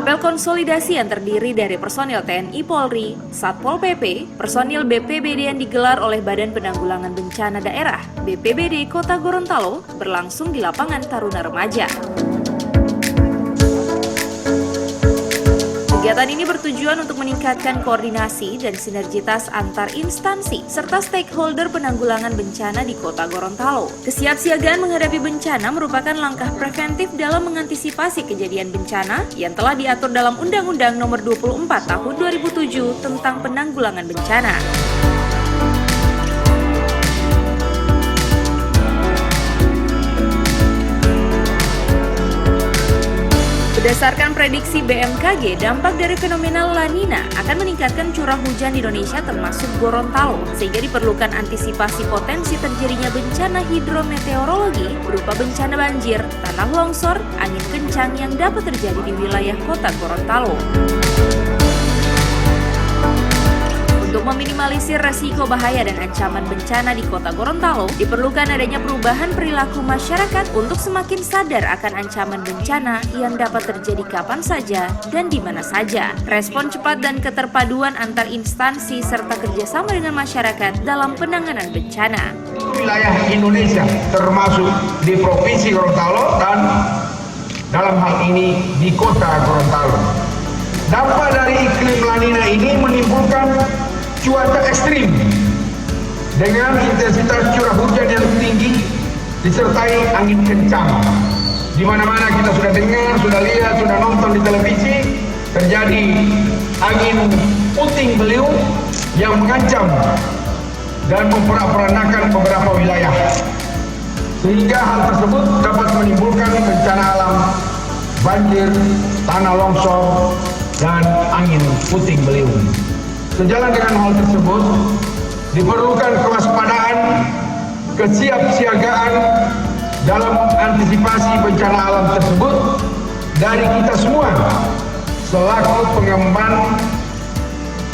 Apel konsolidasi yang terdiri dari personil TNI Polri, Satpol PP, personil BPBD yang digelar oleh Badan Penanggulangan Bencana Daerah BPBD Kota Gorontalo berlangsung di lapangan Taruna Remaja. Kegiatan ini bertujuan untuk meningkatkan koordinasi dan sinergitas antar instansi serta stakeholder penanggulangan bencana di Kota Gorontalo. Kesiapsiagaan menghadapi bencana merupakan langkah preventif dalam mengantisipasi kejadian bencana yang telah diatur dalam Undang-Undang Nomor 24 Tahun 2007 tentang Penanggulangan Bencana. Berdasarkan prediksi BMKG, dampak dari fenomena La Nina akan meningkatkan curah hujan di Indonesia termasuk Gorontalo, sehingga diperlukan antisipasi potensi terjadinya bencana hidrometeorologi berupa bencana banjir, tanah longsor, angin kencang yang dapat terjadi di wilayah Kota Gorontalo. Untuk meminimalisir resiko bahaya dan ancaman bencana di Kota Gorontalo, diperlukan adanya perubahan perilaku masyarakat untuk semakin sadar akan ancaman bencana yang dapat terjadi kapan saja dan di mana saja. Respon cepat dan keterpaduan antar instansi serta kerjasama dengan masyarakat dalam penanganan bencana. Wilayah Indonesia termasuk di Provinsi Gorontalo dan dalam hal ini di Kota Gorontalo. Dampak dari iklim La Nina ini menimbulkan cuaca ekstrim dengan intensitas curah hujan yang tinggi disertai angin kencang. Di mana-mana kita sudah dengar, sudah lihat, sudah nonton di televisi terjadi angin puting beliung yang mengancam dan memporak-porandakan beberapa wilayah. Sehingga hal tersebut dapat menimbulkan bencana alam, banjir, tanah longsor, dan angin puting beliung. Sejalan dengan hal tersebut, diperlukan kewaspadaan, kesiapsiagaan dalam antisipasi bencana alam tersebut dari kita semua selaku pengemban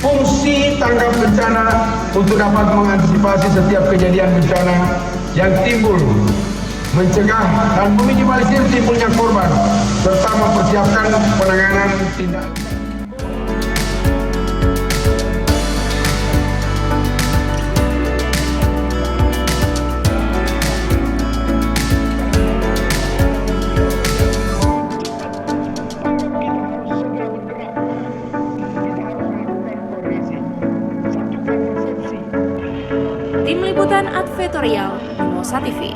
fungsi tanggap bencana untuk dapat mengantisipasi setiap kejadian bencana yang timbul, mencegah dan meminimalisir timbulnya korban, serta mempersiapkan penanganan tindak. Tim Liputan Advertorial, Mimosa TV.